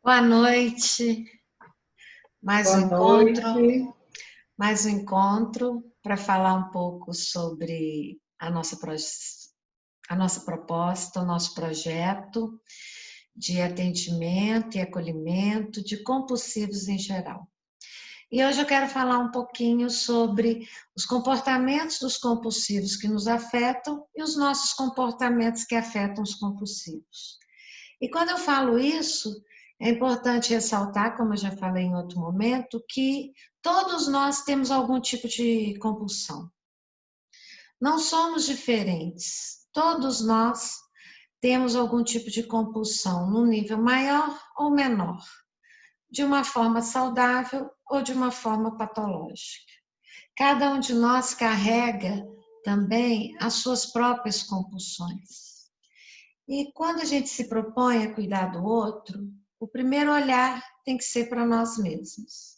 Boa noite, mais um Boa encontro, noite. mais um encontro para falar um pouco sobre a nossa proposta, o nosso projeto de atendimento e acolhimento de compulsivos em geral. E hoje eu quero falar um pouquinho sobre os comportamentos dos compulsivos que nos afetam e os nossos comportamentos que afetam os compulsivos. E quando eu falo isso, é importante ressaltar, como eu já falei em outro momento, que todos nós temos algum tipo de compulsão. Não somos diferentes. Todos nós temos algum tipo de compulsão, num nível maior ou menor, de uma forma saudável ou de uma forma patológica. Cada um de nós carrega também as suas próprias compulsões. E quando a gente se propõe a cuidar do outro, o primeiro olhar tem que ser para nós mesmos,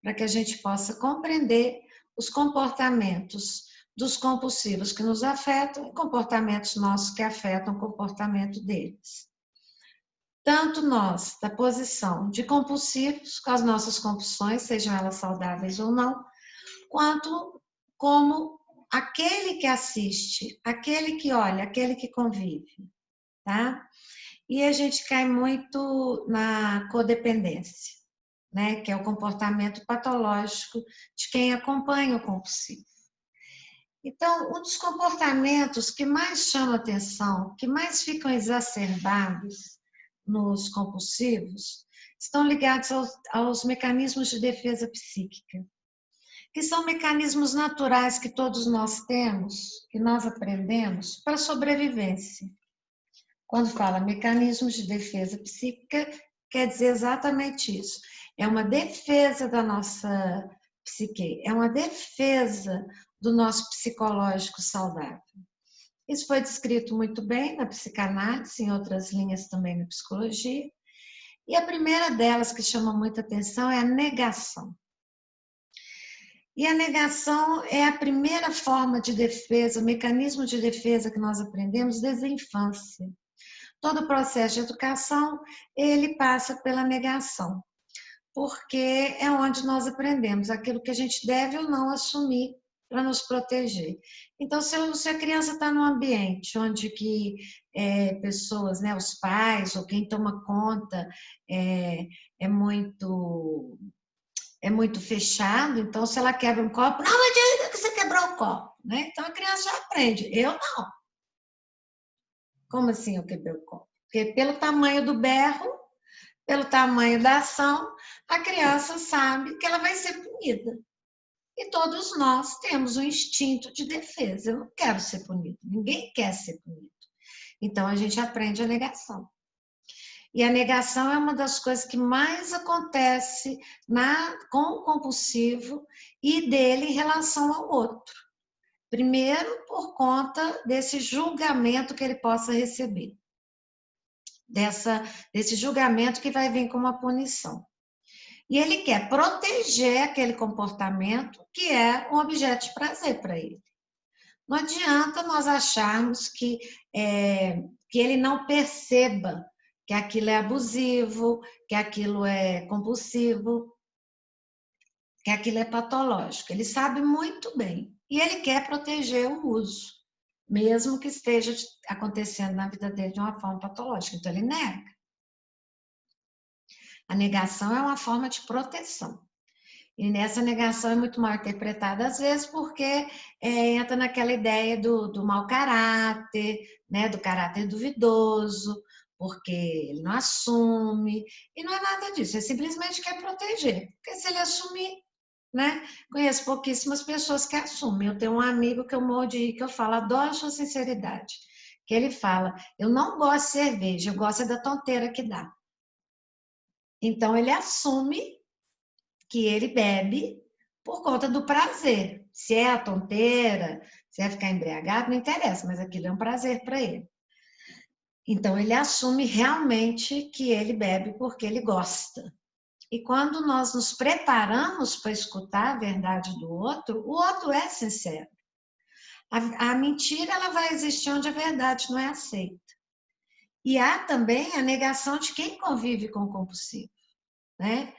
para que a gente possa compreender os comportamentos dos compulsivos que nos afetam e comportamentos nossos que afetam o comportamento deles. Tanto nós, da posição de compulsivos, com as nossas compulsões, sejam elas saudáveis ou não, quanto como aquele que assiste, aquele que olha, aquele que convive, tá? E a gente cai muito na codependência, né? Que é o comportamento patológico de quem acompanha o compulsivo. Então, um dos comportamentos que mais chama atenção, que mais ficam exacerbados nos compulsivos, estão ligados aos mecanismos de defesa psíquica, que são mecanismos naturais que todos nós temos, que nós aprendemos para sobrevivência. Quando fala mecanismos de defesa psíquica, quer dizer exatamente isso. É uma defesa da nossa psique, é uma defesa do nosso psicológico saudável. Isso foi descrito muito bem na psicanálise, em outras linhas também na psicologia. E a primeira delas que chama muita atenção é a negação. E a negação é a primeira forma de defesa, o mecanismo de defesa que nós aprendemos desde a infância. Todo o processo de educação, ele passa pela negação, porque é onde nós aprendemos aquilo que a gente deve ou não assumir para nos proteger. Então, se a criança está num ambiente onde que pessoas, né, os pais ou quem toma conta é, é muito é muito fechado, então se ela quebra um copo, não adianta que você quebrou o copo, né? Então a criança já aprende, eu não. Como assim eu quebrei o copo? Porque pelo tamanho do berro, pelo tamanho da ação, a criança sabe que ela vai ser punida. E todos nós temos um instinto de defesa. Eu não quero ser punido, ninguém quer ser punido. Então a gente aprende a negação. E a negação é uma das coisas que mais acontece com o compulsivo e dele em relação ao outro. Primeiro, por conta desse julgamento que ele possa receber. Desse julgamento que vai vir como uma punição. E ele quer proteger aquele comportamento que é um objeto de prazer para ele. Não adianta nós acharmos que ele não perceba que aquilo é abusivo, que aquilo é compulsivo, que aquilo é patológico. Ele sabe muito bem e ele quer proteger o uso, mesmo que esteja acontecendo na vida dele de uma forma patológica. Então ele nega. A negação é uma forma de proteção. E nessa negação é muito mal interpretada, às vezes, porque entra naquela ideia do mau caráter, né, do caráter duvidoso, porque ele não assume, e não é nada disso, ele simplesmente quer proteger. Porque se ele assumir, né? Conheço pouquíssimas pessoas que assumem. Eu tenho um amigo que eu morro de rir, que eu falo, adoro a sua sinceridade. Que ele fala, eu não gosto de cerveja, eu gosto da tonteira que dá. Então ele assume que ele bebe por conta do prazer. Se é a tonteira, se é ficar embriagado, não interessa, mas aquilo é um prazer para ele. Então ele assume realmente que ele bebe porque ele gosta. E quando nós nos preparamos para escutar a verdade do outro, o outro é sincero. A mentira ela vai existir onde a verdade não é aceita. E há também a negação de quem convive com o compulsivo, né?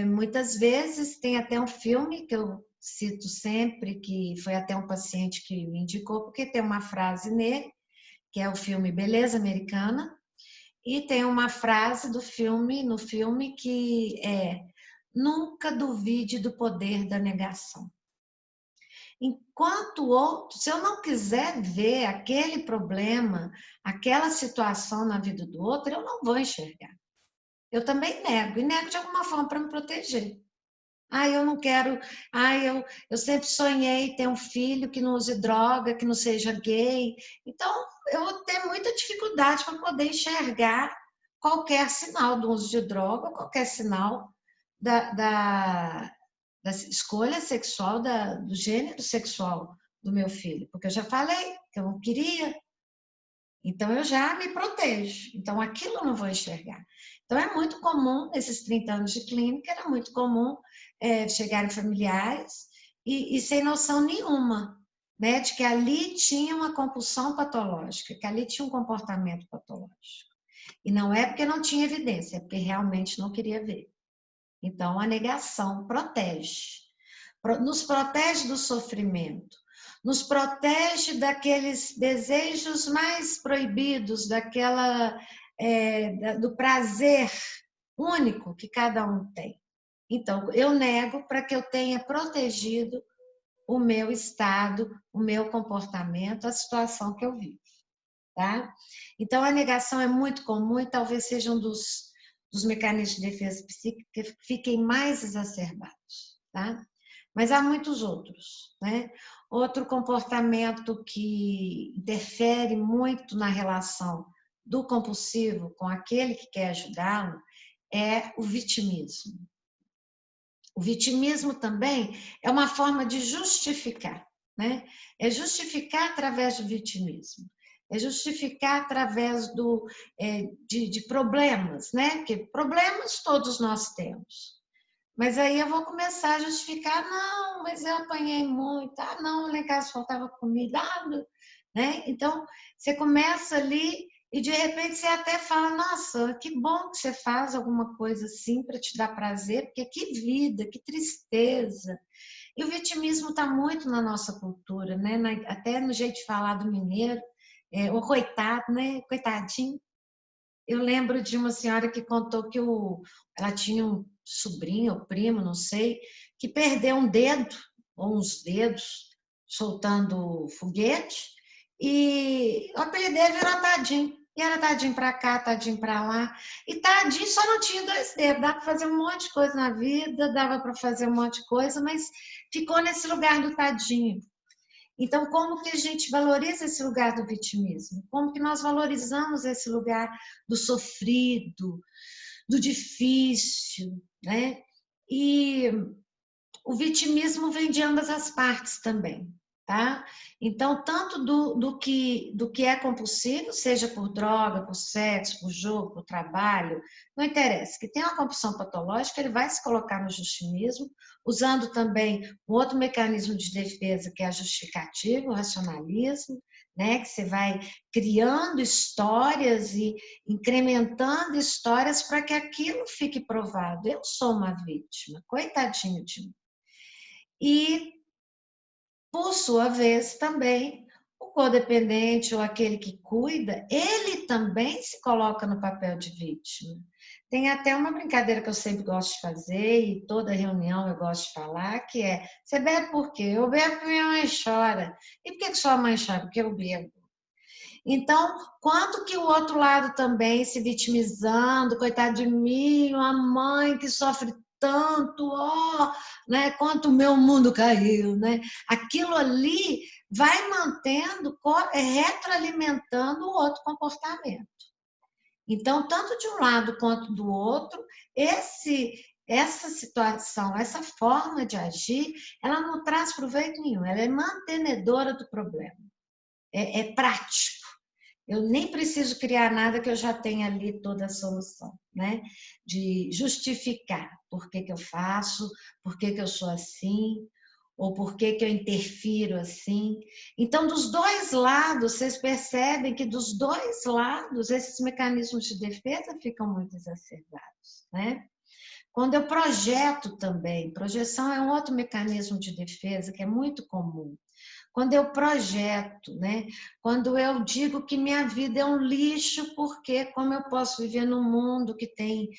Muitas vezes tem até um filme que eu cito sempre, que foi até um paciente que me indicou, porque tem uma frase nele, que é o filme Beleza Americana, e tem uma frase do filme, no filme, que é: nunca duvide do poder da negação. Enquanto o outro, se eu não quiser ver aquele problema, aquela situação na vida do outro, eu não vou enxergar. Eu também nego, e nego de alguma forma para me proteger. Eu não quero. Eu sempre sonhei ter um filho que não use droga, que não seja gay. Então, eu vou ter muita dificuldade para poder enxergar qualquer sinal do uso de droga, qualquer sinal da escolha sexual, do gênero sexual do meu filho, porque eu já falei que eu não queria, então eu já me protejo. Então aquilo eu não vou enxergar. Então é muito comum, nesses 30 anos de clínica, era muito comum chegarem familiares e sem noção nenhuma, né, de que ali tinha uma compulsão patológica, que ali tinha um comportamento patológico. E não é porque não tinha evidência, é porque realmente não queria ver. Então a negação protege. Nos protege do sofrimento, nos protege daqueles desejos mais proibidos, do prazer único que cada um tem. Então, eu nego para que eu tenha protegido o meu estado, o meu comportamento, a situação que eu vivo, tá? Então, a negação é muito comum e talvez seja um dos mecanismos de defesa psíquica que fiquem mais exacerbados, tá? Mas há muitos outros, né? Outro comportamento que interfere muito na relação do compulsivo com aquele que quer ajudá-lo é o vitimismo. O vitimismo também é uma forma de justificar, né? É justificar através do vitimismo, é justificar através de problemas, né? Porque problemas todos nós temos. Mas aí eu vou começar a justificar: não, mas eu apanhei muito, não, lá em casa faltava comida, né? Então, você começa ali e de repente você até fala: nossa, que bom que você faz alguma coisa assim para te dar prazer, porque que vida, que tristeza. E o vitimismo está muito na nossa cultura, né? Até no jeito de falar do mineiro, o coitado, né? Coitadinho. Eu lembro de uma senhora que contou que ela tinha um sobrinho ou primo, não sei, que perdeu um dedo ou uns dedos soltando foguete e o apelido dele era Tadinho. E era tadinho para cá, tadinho para lá. E tadinho só não tinha 2 dedos. Dava para fazer um monte de coisa na vida, dava para fazer um monte de coisa, mas ficou nesse lugar do tadinho. Então, como que a gente valoriza esse lugar do vitimismo? Como que nós valorizamos esse lugar do sofrido, do difícil, né? E o vitimismo vem de ambas as partes também, tá? Então, tanto do que é compulsivo, seja por droga, por sexo, por jogo, por trabalho, não interessa. Que tem uma compulsão patológica, ele vai se colocar no justimismo, usando também um outro mecanismo de defesa, que é a justificativa, o racionalismo, né? Que você vai criando histórias e incrementando histórias para que aquilo fique provado. Eu sou uma vítima, coitadinho de mim. E, por sua vez, também, o codependente ou aquele que cuida, ele também se coloca no papel de vítima. Tem até uma brincadeira que eu sempre gosto de fazer, e toda reunião eu gosto de falar, que é: você bebe por quê? Eu bebo porque minha mãe chora. E por que sua mãe chora? Porque eu bebo. Então, quanto que o outro lado também se vitimizando, coitado de mim, uma mãe que sofre tanto, né? Quanto o meu mundo caiu, né? Aquilo ali vai mantendo, retroalimentando o outro comportamento. Então, tanto de um lado quanto do outro, essa situação, essa forma de agir, ela não traz proveito nenhum, ela é mantenedora do problema, é prático. Eu nem preciso criar nada, que eu já tenho ali toda a solução, né? De justificar por que eu faço, por que eu sou assim. Ou por que que eu interfiro assim? Então, dos dois lados, vocês percebem que dos dois lados, esses mecanismos de defesa ficam muito exacerbados, né? Quando eu projeto também, projeção é um outro mecanismo de defesa que é muito comum. Quando eu projeto, né? Quando eu digo que minha vida é um lixo, porque como eu posso viver num mundo que tem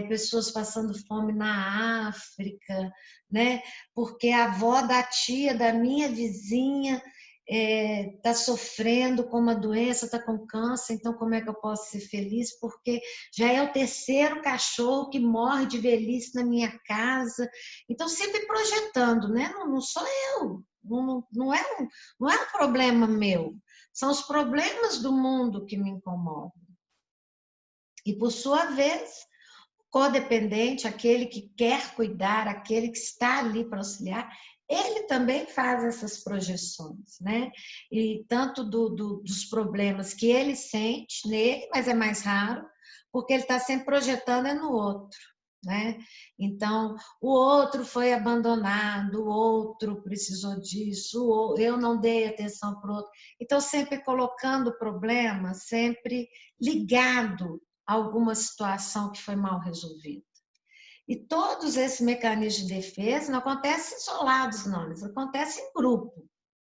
pessoas passando fome na África, né? Porque a avó da tia da minha vizinha está sofrendo com uma doença, está com câncer, então como é que eu posso ser feliz? Porque já é o terceiro cachorro que morre de velhice na minha casa. Então, sempre projetando, né? Não sou eu, não é um problema meu, são os problemas do mundo que me incomodam. E, por sua vez, codependente, aquele que quer cuidar, aquele que está ali para auxiliar, ele também faz essas projeções, né? E tanto dos problemas que ele sente nele, mas é mais raro, porque ele está sempre projetando no outro, né? Então, o outro foi abandonado, o outro precisou disso, eu não dei atenção para o outro. Então, sempre colocando o problema, sempre ligado alguma situação que foi mal resolvida. E todos esses mecanismos de defesa não acontecem isolados, não, eles acontecem em grupo.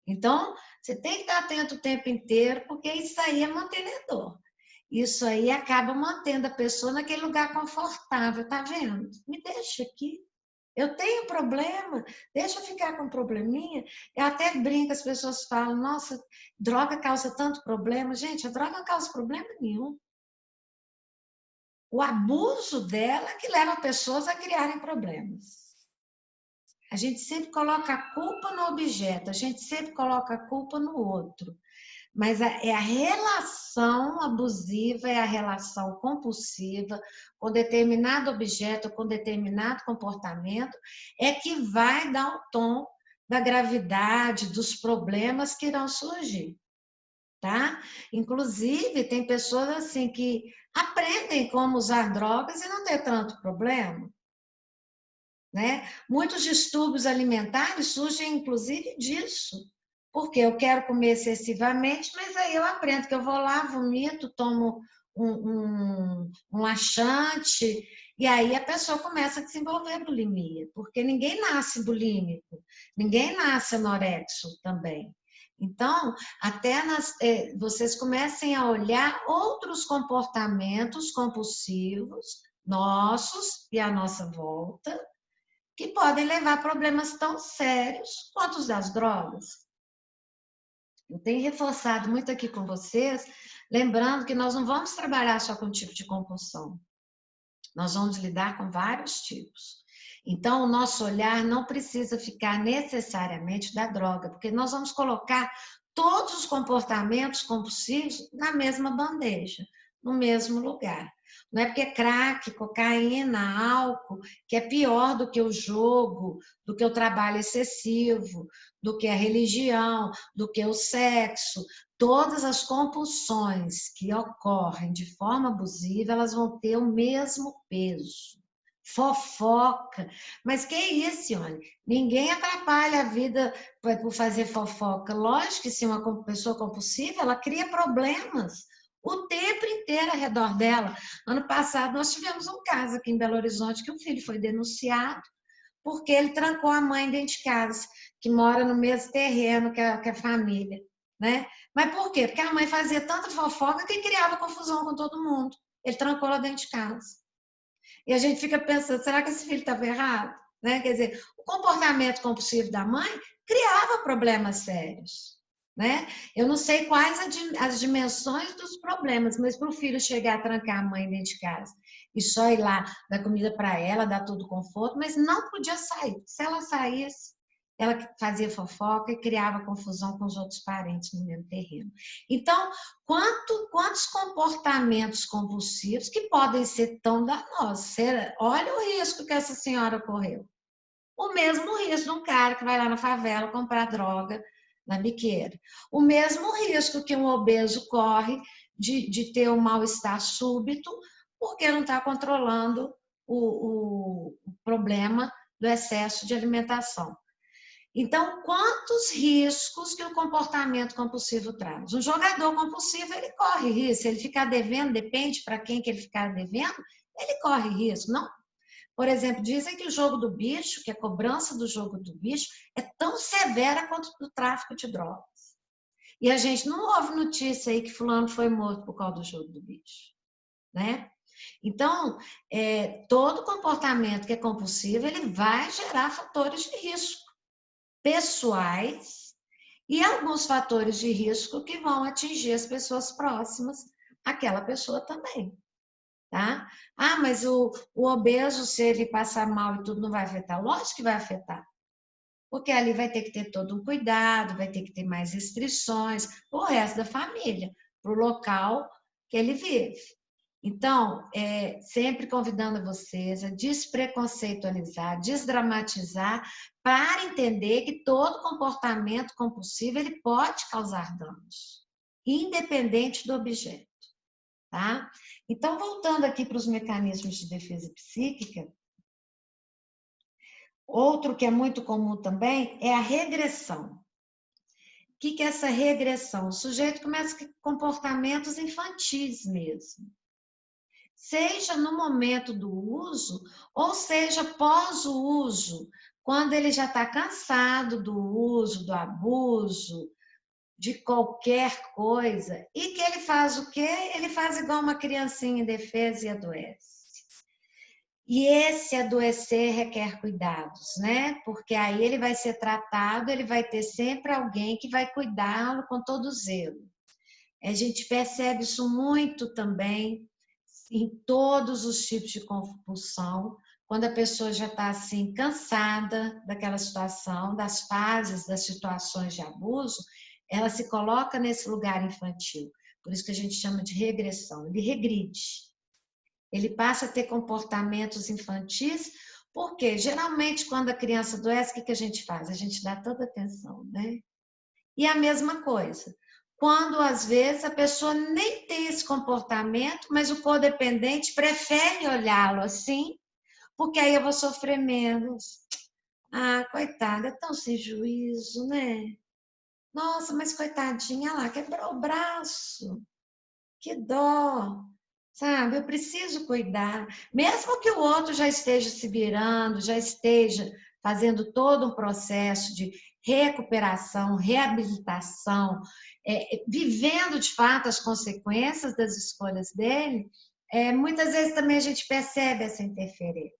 Então, você tem que estar atento o tempo inteiro, porque isso aí é mantenedor. Isso aí acaba mantendo a pessoa naquele lugar confortável, tá vendo? Me deixa aqui. Eu tenho problema, deixa eu ficar com um probleminha. Eu até brinco, as pessoas falam, nossa, droga causa tanto problema. Gente, a droga não causa problema nenhum. O abuso dela que leva pessoas a criarem problemas. A gente sempre coloca a culpa no objeto, a gente sempre coloca a culpa no outro. Mas é a relação abusiva, é a relação compulsiva com determinado objeto, com determinado comportamento, é que vai dar o tom da gravidade, dos problemas que irão surgir. Tá? Inclusive, tem pessoas assim que aprendem como usar drogas e não ter tanto problema, né? Muitos distúrbios alimentares surgem inclusive disso, porque eu quero comer excessivamente, mas aí eu aprendo que eu vou lá, vomito, tomo um laxante, e aí a pessoa começa a desenvolver bulimia, porque ninguém nasce bulímico, ninguém nasce anorexo também. Então, até vocês comecem a olhar outros comportamentos compulsivos nossos e à nossa volta, que podem levar a problemas tão sérios quanto os das drogas. Eu tenho reforçado muito aqui com vocês, lembrando que nós não vamos trabalhar só com um tipo de compulsão. Nós vamos lidar com vários tipos. Então, o nosso olhar não precisa ficar necessariamente da droga, porque nós vamos colocar todos os comportamentos compulsivos na mesma bandeja, no mesmo lugar. Não é porque crack, cocaína, álcool, que é pior do que o jogo, do que o trabalho excessivo, do que a religião, do que o sexo. Todas as compulsões que ocorrem de forma abusiva, elas vão ter o mesmo peso. Fofoca. Mas que isso, Ione? Ninguém atrapalha a vida por fazer fofoca. Lógico que se uma pessoa compulsiva, ela cria problemas o tempo inteiro ao redor dela. Ano passado, nós tivemos um caso aqui em Belo Horizonte que o filho foi denunciado porque ele trancou a mãe dentro de casa, que mora no mesmo terreno que a família, né? Mas por quê? Porque a mãe fazia tanta fofoca que criava confusão com todo mundo. Ele trancou ela dentro de casa. E a gente fica pensando, será que esse filho estava errado? Né? Quer dizer, o comportamento compulsivo da mãe criava problemas sérios. Né? Eu não sei quais as dimensões dos problemas, mas para o filho chegar a trancar a mãe dentro de casa e só ir lá dar comida para ela, dar todo conforto, mas não podia sair. Se ela saísse, ela fazia fofoca e criava confusão com os outros parentes no mesmo terreno. Então, quantos comportamentos compulsivos que podem ser tão danosos? Olha o risco que essa senhora correu. O mesmo risco de um cara que vai lá na favela comprar droga na biqueira. O mesmo risco que um obeso corre de ter um mal-estar súbito porque não está controlando o problema do excesso de alimentação. Então, quantos riscos que o comportamento compulsivo traz? Um jogador compulsivo, ele corre risco. Se ele ficar devendo, depende para quem que ele ficar devendo, ele corre risco, não? Por exemplo, dizem que o jogo do bicho, que a cobrança do jogo do bicho é tão severa quanto o tráfico de drogas. E a gente não ouve notícia aí que fulano foi morto por causa do jogo do bicho, né? Então, todo comportamento que é compulsivo, ele vai gerar fatores de risco pessoais e alguns fatores de risco que vão atingir as pessoas próximas àquela pessoa também, tá? Ah, mas o obeso, se ele passar mal e tudo, não vai afetar? Lógico que vai afetar, porque ali vai ter que ter todo um cuidado, vai ter que ter mais restrições, o resto da família, para o local que ele vive. Então, sempre convidando vocês a despreconceitualizar, desdramatizar, para entender que todo comportamento compulsivo ele pode causar danos, independente do objeto, tá? Então, voltando aqui para os mecanismos de defesa psíquica, outro que é muito comum também é a regressão. O que é essa regressão? O sujeito começa com comportamentos infantis mesmo. Seja no momento do uso, ou seja pós o uso, quando ele já está cansado do uso, do abuso, de qualquer coisa, e que ele faz o quê? Ele faz igual uma criancinha indefesa e adoece. E esse adoecer requer cuidados, né? Porque aí ele vai ser tratado, ele vai ter sempre alguém que vai cuidá-lo com todo zelo. A gente percebe isso muito também em todos os tipos de compulsão, quando a pessoa já está assim cansada daquela situação, das fases, das situações de abuso, ela se coloca nesse lugar infantil. Por isso que a gente chama de regressão. Ele regride. Ele passa a ter comportamentos infantis, porque geralmente quando a criança adoece, o que a gente faz? A gente dá toda atenção, né? E a mesma coisa, quando às vezes a pessoa nem tem esse comportamento, mas o codependente prefere olhá-lo assim, porque aí eu vou sofrer menos. Ah, coitada, é tão sem juízo, né? Nossa, mas coitadinha lá, quebrou o braço. Que dó, sabe? Eu preciso cuidar. Mesmo que o outro já esteja se virando, já esteja fazendo todo um processo de recuperação, reabilitação, vivendo de fato as consequências das escolhas dele, muitas vezes também a gente percebe essa interferência.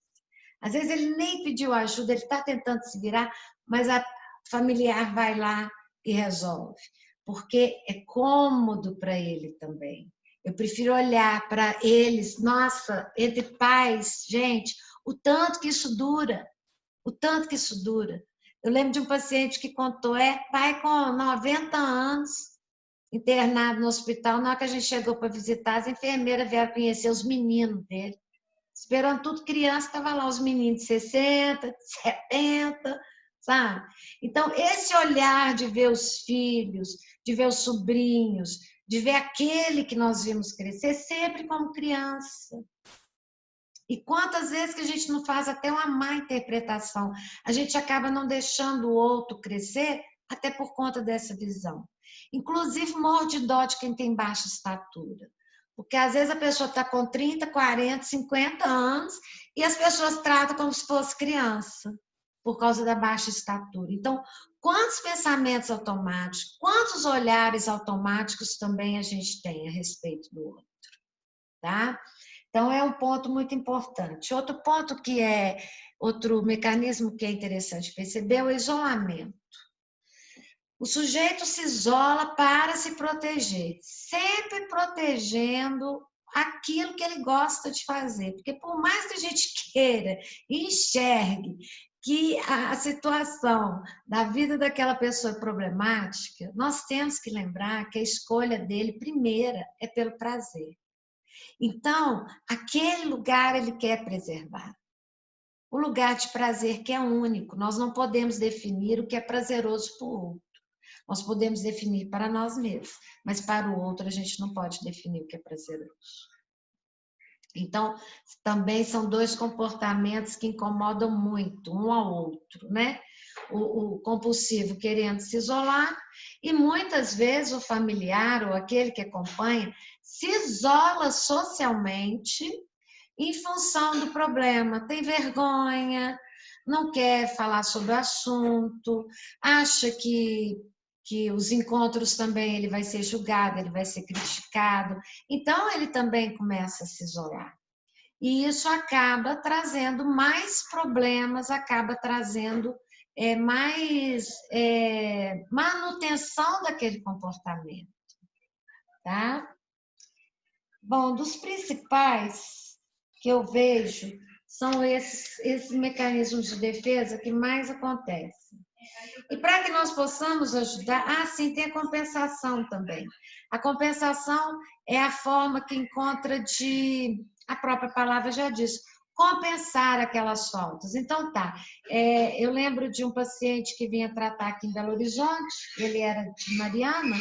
Às vezes ele nem pediu ajuda, ele está tentando se virar, mas a familiar vai lá e resolve, porque é cômodo para ele também. Eu prefiro olhar para eles, nossa, entre pais, gente, o tanto que isso dura, o tanto que isso dura. Eu lembro de um paciente que contou, pai com 90 anos, internado no hospital, na hora que a gente chegou para visitar, as enfermeiras vieram conhecer os meninos dele, esperando tudo criança, estava lá os meninos de 60, de 70, sabe? Então, esse olhar de ver os filhos, de ver os sobrinhos, de ver aquele que nós vimos crescer sempre como criança. E quantas vezes que a gente não faz até uma má interpretação, a gente acaba não deixando o outro crescer até por conta dessa visão. Inclusive, morro de dó de quem tem baixa estatura. Porque às vezes a pessoa está com 30, 40, 50 anos e as pessoas tratam como se fosse criança, por causa da baixa estatura. Então, quantos pensamentos automáticos, quantos olhares automáticos também a gente tem a respeito do outro, tá? Então, é um ponto muito importante. Outro ponto outro mecanismo que é interessante perceber é o isolamento. O sujeito se isola para se proteger, sempre protegendo aquilo que ele gosta de fazer. Porque por mais que a gente queira e enxergue que a situação da vida daquela pessoa é problemática, nós temos que lembrar que a escolha dele, primeira, é pelo prazer. Então, aquele lugar ele quer preservar. O lugar de prazer que é único. Nós não podemos definir o que é prazeroso para o outro. Nós podemos definir para nós mesmos, mas para o outro a gente não pode definir o que é prazeroso. Então, também são dois comportamentos que incomodam muito um ao outro, né? O compulsivo querendo se isolar e muitas vezes o familiar ou aquele que acompanha se isola socialmente em função do problema, tem vergonha, não quer falar sobre o assunto, acha que os encontros também ele vai ser julgado, ele vai ser criticado, então ele também começa a se isolar. E isso acaba trazendo mais problemas, acaba trazendo mais manutenção daquele comportamento, tá? Bom, dos principais que eu vejo são esses mecanismos de defesa que mais acontecem. E para que nós possamos ajudar, sim, tem a compensação também. A compensação é a forma que encontra a própria palavra já diz, compensar aquelas faltas. Então, eu lembro de um paciente que vinha tratar aqui em Belo Horizonte, ele era de Mariana,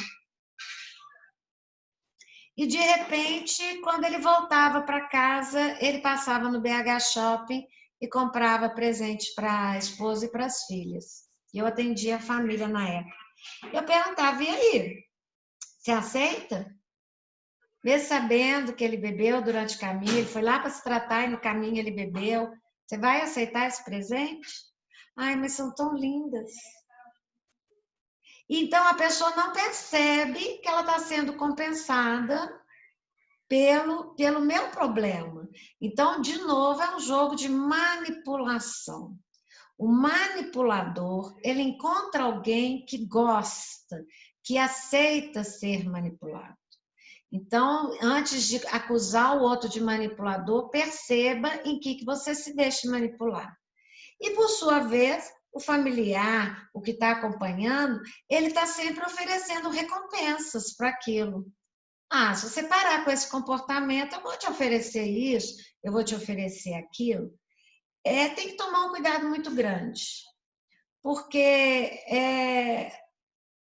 e de repente, quando ele voltava para casa, ele passava no BH Shopping e comprava presente para a esposa e para as filhas. Eu atendia a família na época. Eu perguntava, e aí? Você aceita? Mesmo sabendo que ele bebeu durante o caminho, ele foi lá para se tratar e no caminho ele bebeu. Você vai aceitar esse presente? Ai, mas são tão lindas. Então a pessoa não percebe que ela está sendo compensada pelo meu problema. Então, de novo, é um jogo de manipulação. O manipulador, ele encontra alguém que gosta, que aceita ser manipulado. Então, antes de acusar o outro de manipulador, perceba em que você se deixa manipular. E, por sua vez, o familiar, o que está acompanhando, ele está sempre oferecendo recompensas para aquilo. Se você parar com esse comportamento, eu vou te oferecer isso, eu vou te oferecer aquilo. Tem que tomar um cuidado muito grande, porque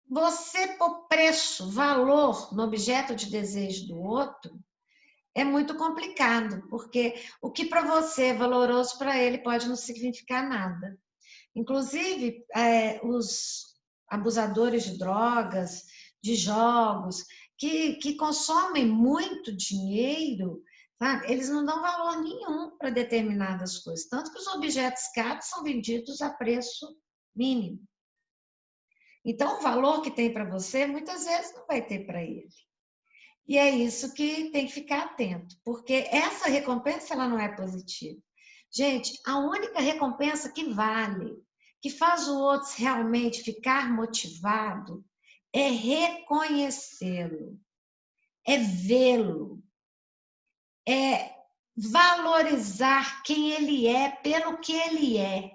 você pôr preço, valor no objeto de desejo do outro é muito complicado, porque o que para você é valoroso, para ele pode não significar nada. Inclusive, os abusadores de drogas, de jogos, que consomem muito dinheiro, sabe? Eles não dão valor nenhum para determinadas coisas. Tanto que os objetos caros são vendidos a preço mínimo. Então, o valor que tem para você, muitas vezes não vai ter para ele. E é isso que tem que ficar atento, porque essa recompensa ela não é positiva. Gente, a única recompensa que vale, que faz o outro realmente ficar motivado, é reconhecê-lo, é vê-lo, é valorizar quem ele é pelo que ele é,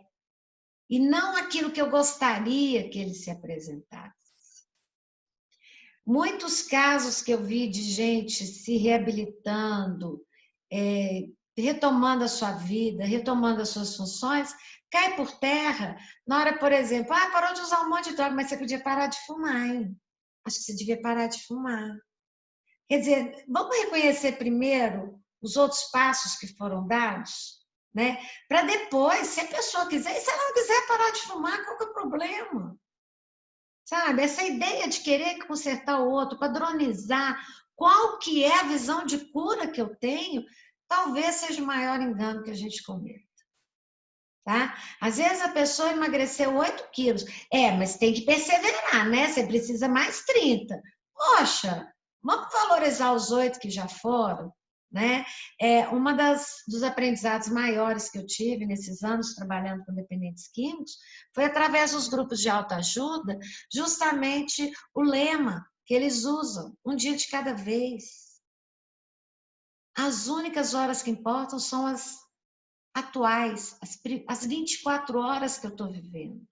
e não aquilo que eu gostaria que ele se apresentasse. Muitos casos que eu vi de gente se reabilitando, retomando a sua vida, retomando as suas funções, cai por terra na hora, por exemplo, parou de usar um monte de droga, mas você podia parar de fumar, hein? Acho que você devia parar de fumar. Quer dizer, vamos reconhecer primeiro os outros passos que foram dados, né? Para depois, se a pessoa quiser, e se ela não quiser parar de fumar, qual que é o problema? Sabe? Essa ideia de querer consertar o outro, padronizar qual que é a visão de cura que eu tenho, talvez seja o maior engano que a gente cometa. Tá? Às vezes a pessoa emagreceu 8 quilos. Mas tem que perseverar, né? Você precisa mais 30. Poxa, vamos valorizar os 8 que já foram, né? Uma dos aprendizados maiores que eu tive nesses anos trabalhando com dependentes químicos foi através dos grupos de autoajuda, justamente o lema que eles usam, um dia de cada vez. As únicas horas que importam são as atuais, as 24 horas que eu estou vivendo.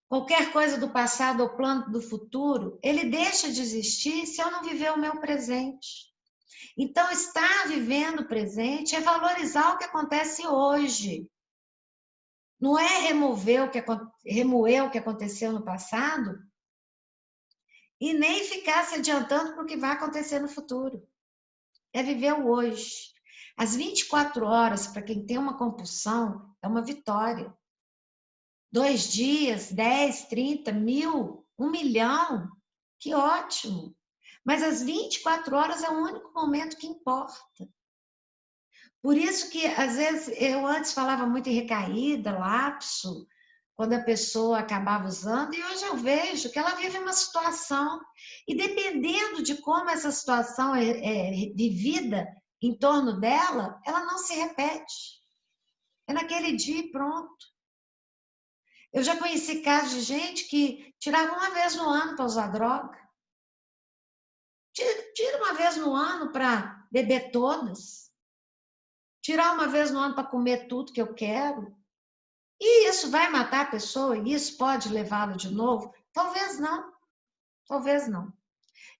Qualquer coisa do passado ou plano do futuro, ele deixa de existir se eu não viver o meu presente. Então, estar vivendo o presente é valorizar o que acontece hoje. Não é remoer o que aconteceu no passado e nem ficar se adiantando para o que vai acontecer no futuro. é viver o hoje. As 24 horas, para quem tem uma compulsão, é uma vitória. 2 dias, 10, 30, 1.000, 1 milhão, que ótimo. Mas as 24 horas é o único momento que importa. Por isso que, às vezes, eu antes falava muito em recaída, lapso, quando a pessoa acabava usando, e hoje eu vejo que ela vive uma situação, e dependendo de como essa situação é vivida em torno dela, ela não se repete. É naquele dia e pronto. Eu já conheci casos de gente que tirava uma vez no ano para usar droga. Tira uma vez no ano para beber todas. Tirar uma vez no ano para comer tudo que eu quero. E isso vai matar a pessoa? E isso pode levá-lo de novo? Talvez não. Talvez não.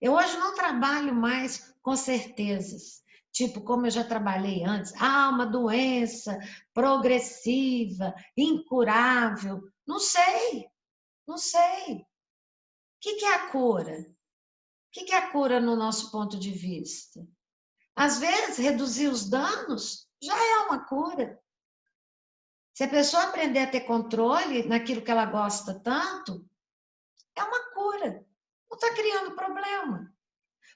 Eu hoje não trabalho mais com certezas. Tipo, como eu já trabalhei antes. Ah, uma doença progressiva, incurável. Não sei. Não sei. O que é a cura? O que é a cura no nosso ponto de vista? Às vezes, reduzir os danos já é uma cura. Se a pessoa aprender a ter controle naquilo que ela gosta tanto, é uma cura. Não está criando problema.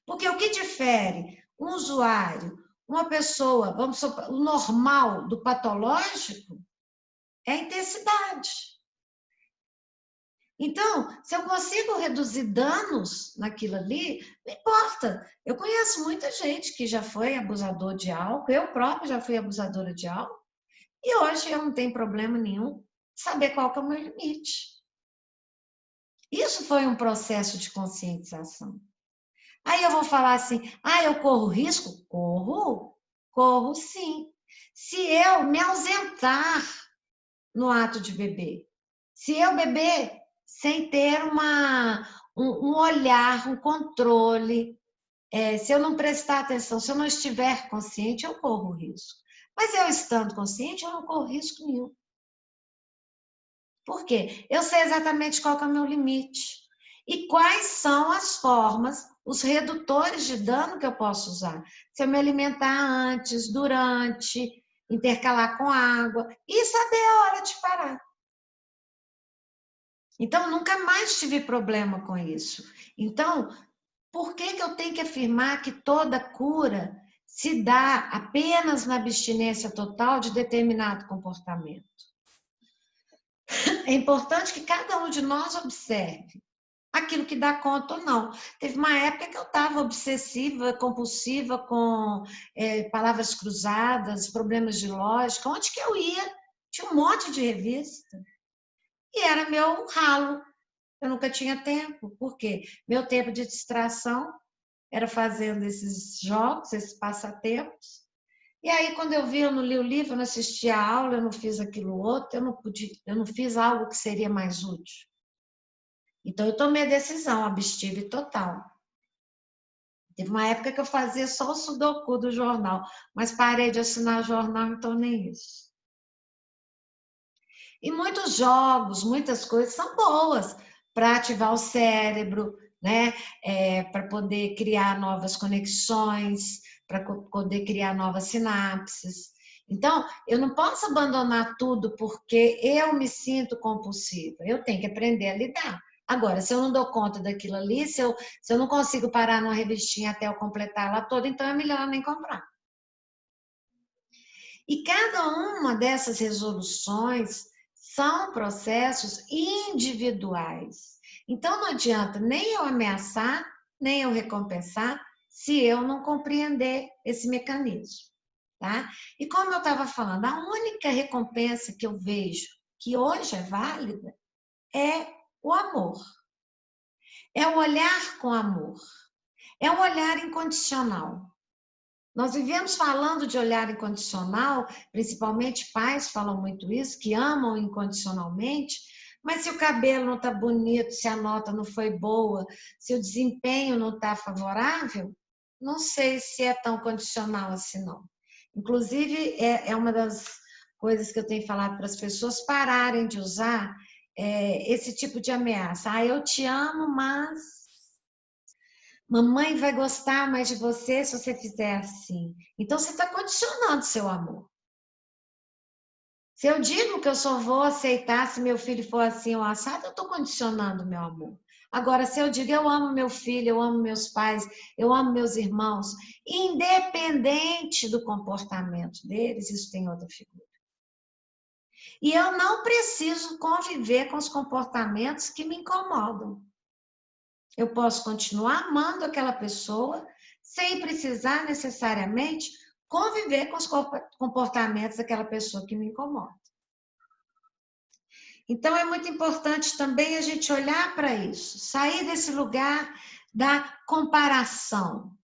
Porque o que difere um usuário, uma pessoa, vamos supor, o normal do patológico é a intensidade. Então, se eu consigo reduzir danos naquilo ali, não importa. Eu conheço muita gente que já foi abusador de álcool, eu própria já fui abusadora de álcool, e hoje eu não tenho problema nenhum saber qual que é o meu limite. Isso foi um processo de conscientização. Aí eu vou falar assim, eu corro risco? Corro sim. Se eu me ausentar no ato de beber, se eu beber sem ter um olhar, um controle, se eu não prestar atenção, se eu não estiver consciente, eu corro risco. Mas eu estando consciente, eu não corro risco nenhum. Por quê? Eu sei exatamente qual que é o meu limite. E quais são as formas, os redutores de dano que eu posso usar. Se eu me alimentar antes, durante, intercalar com água e saber a hora de parar. Então, nunca mais tive problema com isso. Então, por que eu tenho que afirmar que toda cura se dá apenas na abstinência total de determinado comportamento? É importante que cada um de nós observe aquilo que dá conta ou não. Teve uma época que eu estava obsessiva, compulsiva, com palavras cruzadas, problemas de lógica. Onde que eu ia? Tinha um monte de revista. E era meu ralo. Eu nunca tinha tempo. Por quê? Meu tempo de distração era fazendo esses jogos, esses passatempos. E aí, quando eu vi, eu não li o livro, eu não assisti a aula, eu não fiz aquilo outro, eu não fiz algo que seria mais útil. Então, eu tomei a decisão, abstive total. Teve uma época que eu fazia só o sudoku do jornal, mas parei de assinar jornal, então nem isso. E muitos jogos, muitas coisas são boas para ativar o cérebro, né? Para poder criar novas conexões, para poder criar novas sinapses. Então, eu não posso abandonar tudo porque eu me sinto compulsiva. Eu tenho que aprender a lidar. Agora, se eu não dou conta daquilo ali, se eu não consigo parar numa revistinha até eu completar ela toda, então é melhor nem comprar. E cada uma dessas resoluções são processos individuais. Então, não adianta nem eu ameaçar, nem eu recompensar, se eu não compreender esse mecanismo. Tá? E como eu estava falando, a única recompensa que eu vejo que hoje é válida é o amor. É o olhar com amor. É um olhar incondicional. Nós vivemos falando de olhar incondicional, principalmente pais falam muito isso, que amam incondicionalmente, mas se o cabelo não está bonito, se a nota não foi boa, se o desempenho não está favorável, não sei se é tão condicional assim não. Inclusive, é uma das coisas que eu tenho falado para as pessoas pararem de usar esse tipo de ameaça. Eu te amo, mas Mamãe vai gostar mais de você se você fizer assim. Então, você está condicionando seu amor. Se eu digo que eu só vou aceitar se meu filho for assim ou assado, eu estou condicionando meu amor. Agora, se eu digo eu amo meu filho, eu amo meus pais, eu amo meus irmãos, independente do comportamento deles, isso tem outra figura. E eu não preciso conviver com os comportamentos que me incomodam. Eu posso continuar amando aquela pessoa sem precisar necessariamente conviver com os comportamentos daquela pessoa que me incomoda. Então, é muito importante também a gente olhar para isso, sair desse lugar da comparação,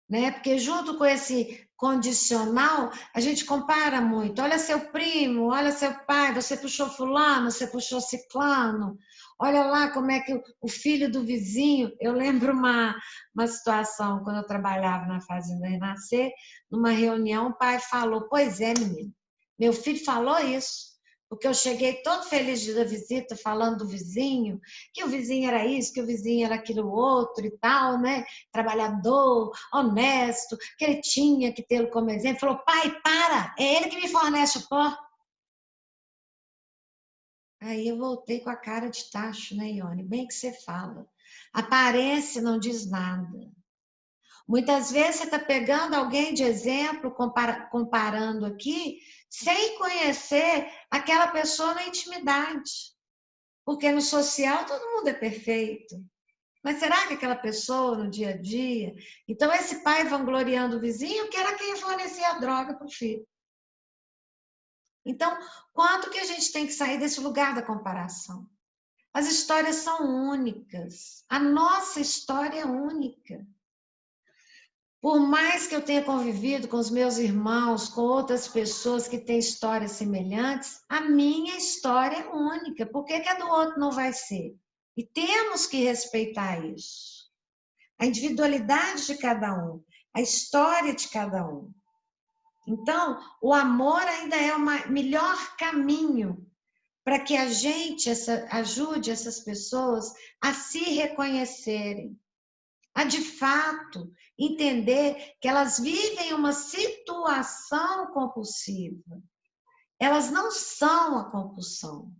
né? Porque junto com esse condicional, a gente compara muito. Olha seu primo, olha seu pai, você puxou fulano, você puxou ciclano. Olha lá como é que o filho do vizinho... Eu lembro uma situação, quando eu trabalhava na Fazenda Renascer, numa reunião, o pai falou, pois é, menino, meu filho falou isso, porque eu cheguei todo feliz da visita, falando do vizinho, que o vizinho era isso, que o vizinho era aquilo outro e tal, né? Trabalhador, honesto, que ele tinha que tê-lo como exemplo. Falou, pai, para, é ele que me fornece o pó. Aí eu voltei com a cara de tacho, né, Ione? Bem que você fala. Aparência não diz nada. Muitas vezes você está pegando alguém de exemplo, comparando aqui, sem conhecer aquela pessoa na intimidade. Porque no social todo mundo é perfeito. Mas será que aquela pessoa no dia a dia... Então, esse pai vangloriando o vizinho, que era quem fornecia a droga para o filho. Então, quanto que a gente tem que sair desse lugar da comparação? As histórias são únicas. A nossa história é única. Por mais que eu tenha convivido com os meus irmãos, com outras pessoas que têm histórias semelhantes, a minha história é única. Por que a do outro não vai ser? E temos que respeitar isso. A individualidade de cada um, a história de cada um. Então, o amor ainda é o melhor caminho para que a gente ajude essas pessoas a se reconhecerem, a de fato entender que elas vivem uma situação compulsiva. Elas não são a compulsão.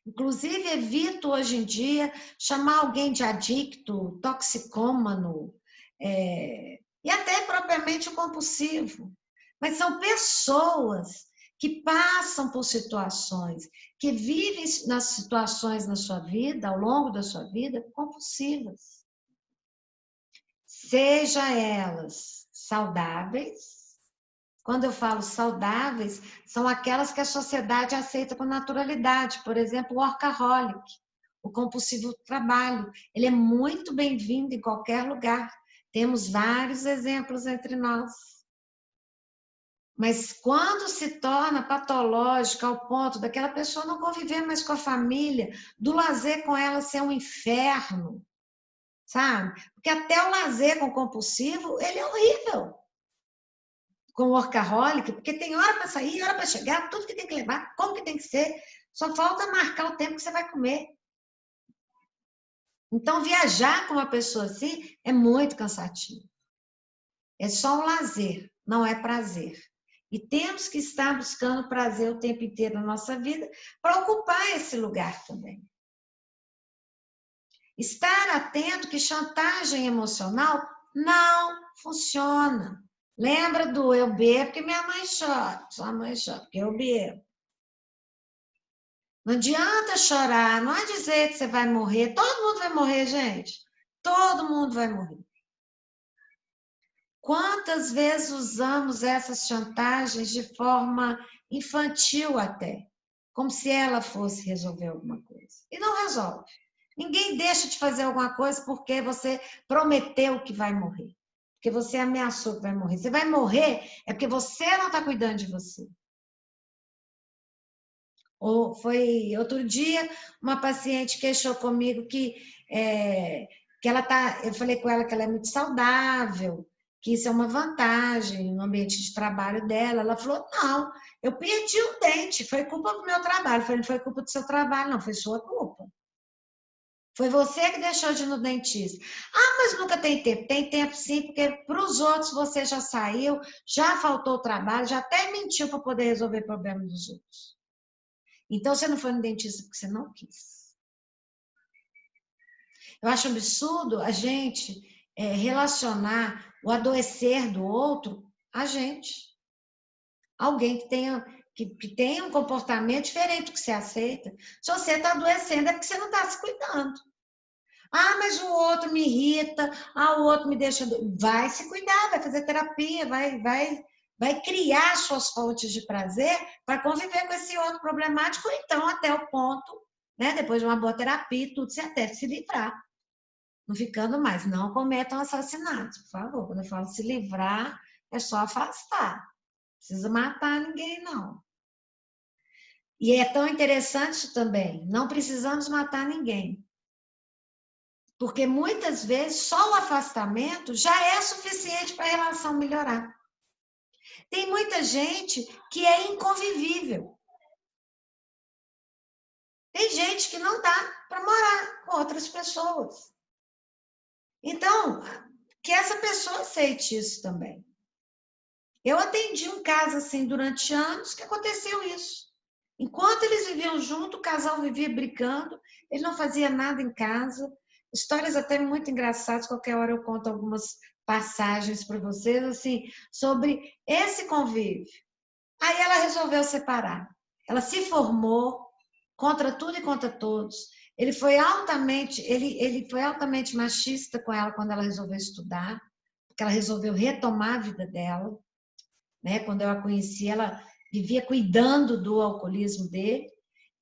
Inclusive, evito hoje em dia chamar alguém de adicto, toxicômano, e até propriamente o compulsivo. Mas são pessoas que passam por situações, que vivem nas situações na sua vida, ao longo da sua vida, compulsivas. Seja elas saudáveis. Quando eu falo saudáveis, são aquelas que a sociedade aceita com naturalidade. Por exemplo, o workaholic, o compulsivo trabalho. Ele é muito bem-vindo em qualquer lugar. Temos vários exemplos entre nós. Mas quando se torna patológica ao ponto daquela pessoa não conviver mais com a família, do lazer com ela ser um inferno, sabe? Porque até o lazer com compulsivo, ele é horrível. Com o workaholic, porque tem hora para sair, hora para chegar, tudo que tem que levar, como que tem que ser, só falta marcar o tempo que você vai comer. Então, viajar com uma pessoa assim é muito cansativo. É só um lazer, não é prazer. E temos que estar buscando prazer o tempo inteiro na nossa vida para ocupar esse lugar também. Estar atento que chantagem emocional não funciona. Lembra do eu bebo porque minha mãe chora, sua mãe chora porque eu bebo. Não adianta chorar, não é dizer que você vai morrer. Todo mundo vai morrer, gente. Todo mundo vai morrer. Quantas vezes usamos essas chantagens de forma infantil até, como se ela fosse resolver alguma coisa. E não resolve. Ninguém deixa de fazer alguma coisa porque você prometeu que vai morrer. Porque você ameaçou que vai morrer. Você vai morrer é porque você não está cuidando de você. Ou foi outro dia, uma paciente queixou comigo que ela tá. Eu falei com ela que ela é muito saudável, que isso é uma vantagem no ambiente de trabalho dela. Ela falou: não, eu perdi um dente, foi culpa do meu trabalho. Eu falei: não foi culpa do seu trabalho, não, foi sua culpa. Foi você que deixou de ir no dentista. Ah, mas nunca tem tempo. Tem tempo sim, porque para os outros você já saiu, já faltou trabalho, já até mentiu para poder resolver o problema dos outros. Então você não foi no dentista porque você não quis. Eu acho absurdo a gente relacionar o adoecer do outro a gente. Alguém que tenha um comportamento diferente do que você aceita. Se você está adoecendo é porque você não está se cuidando. Ah, mas o outro me irrita, o outro me deixa... Vai se cuidar, vai fazer terapia, vai criar suas fontes de prazer para conviver com esse outro problemático, então até o ponto, né, depois de uma boa terapia, tudo, você até se livrar. Não ficando mais, não cometam assassinatos, por favor. Quando eu falo se livrar, é só afastar. Não precisa matar ninguém, não. E é tão interessante também, não precisamos matar ninguém. Porque muitas vezes só o afastamento já é suficiente para a relação melhorar. Tem muita gente que é inconvivível. Tem gente que não dá para morar com outras pessoas. Então, que essa pessoa aceite isso também. Eu atendi um caso assim durante anos que aconteceu isso. Enquanto eles viviam junto, o casal vivia brincando, ele não fazia nada em casa. Histórias até muito engraçadas, qualquer hora eu conto algumas passagens para vocês, assim, sobre esse convívio. Aí ela resolveu separar. Ela se formou contra tudo e contra todos. Ele foi altamente machista com ela quando ela resolveu estudar, porque ela resolveu retomar a vida dela. Né? Quando eu a conheci, ela vivia cuidando do alcoolismo dele,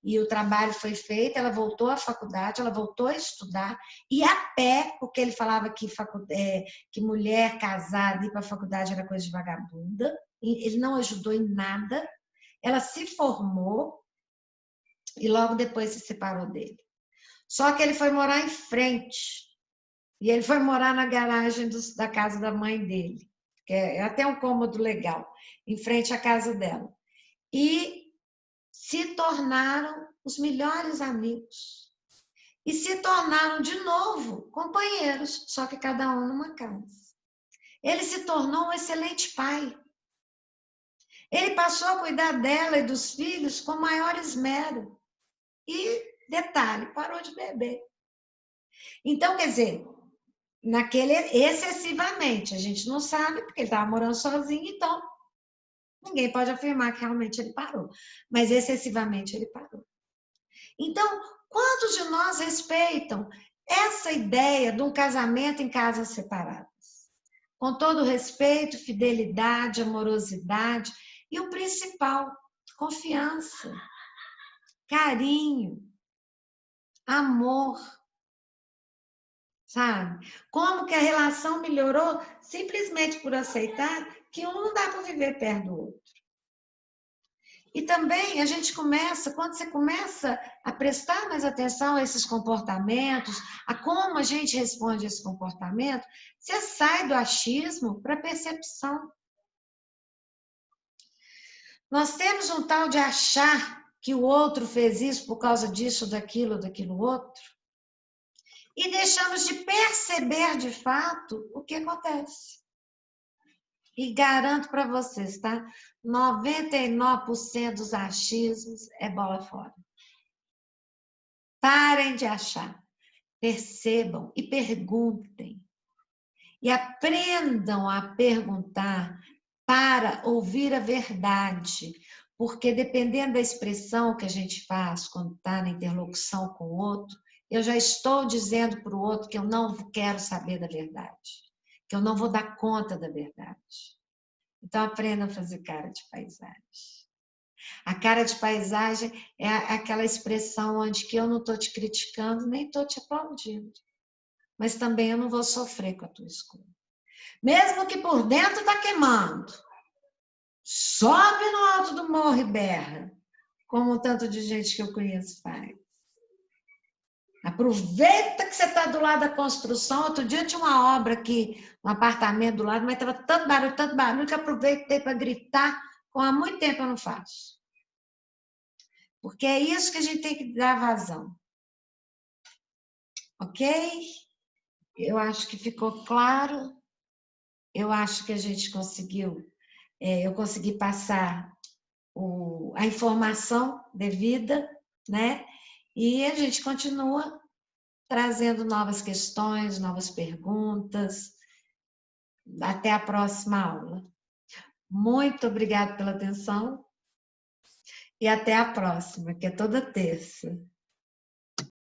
e o trabalho foi feito, ela voltou à faculdade, ela voltou a estudar, e a pé, porque ele falava que mulher casada ir para a faculdade era coisa de vagabunda, ele não ajudou em nada, ela se formou e logo depois se separou dele. Só que ele foi morar em frente, e ele foi morar na garagem da casa da mãe dele, que é até um cômodo legal, em frente à casa dela. E se tornaram os melhores amigos. E se tornaram de novo companheiros, só que cada um numa casa. Ele se tornou um excelente pai. Ele passou a cuidar dela e dos filhos com maior esmero. E, detalhe, parou de beber. Então, quer dizer, excessivamente, a gente não sabe, porque ele estava morando sozinho, então ninguém pode afirmar que realmente ele parou. Mas excessivamente ele parou. Então, quantos de nós respeitam essa ideia de um casamento em casas separadas? Com todo respeito, fidelidade, amorosidade e o principal, confiança, carinho, amor. Sabe? Como que a relação melhorou simplesmente por aceitar que um não dá para viver perto do outro. E também a gente começa, quando você começa a prestar mais atenção a esses comportamentos, a como a gente responde a esse comportamento, você sai do achismo para a percepção. Nós temos um tal de achar que o outro fez isso por causa disso, daquilo outro, e deixamos de perceber de fato o que acontece. E garanto para vocês, tá? 99% dos achismos é bola fora. Parem de achar. Percebam e perguntem. E aprendam a perguntar para ouvir a verdade. Porque dependendo da expressão que a gente faz quando está na interlocução com o outro, eu já estou dizendo para o outro que eu não quero saber da verdade. Que eu não vou dar conta da verdade. Então, aprenda a fazer cara de paisagem. A cara de paisagem é aquela expressão onde que eu não estou te criticando, nem estou te aplaudindo. Mas também eu não vou sofrer com a tua escolha. Mesmo que por dentro está queimando. Sobe no alto do morro e berra, como um tanto de gente que eu conheço faz. Aproveita que você está do lado da construção. Outro dia tinha uma obra aqui, um apartamento do lado, mas estava tanto barulho, que aproveitei para gritar, como há muito tempo eu não faço. Porque é isso que a gente tem que dar vazão. ok? Eu acho que ficou claro, eu acho que a gente conseguiu, eu consegui passar a informação devida, né? E a gente continua trazendo novas questões, novas perguntas. Até a próxima aula. Muito obrigada pela atenção e até a próxima, que é toda terça.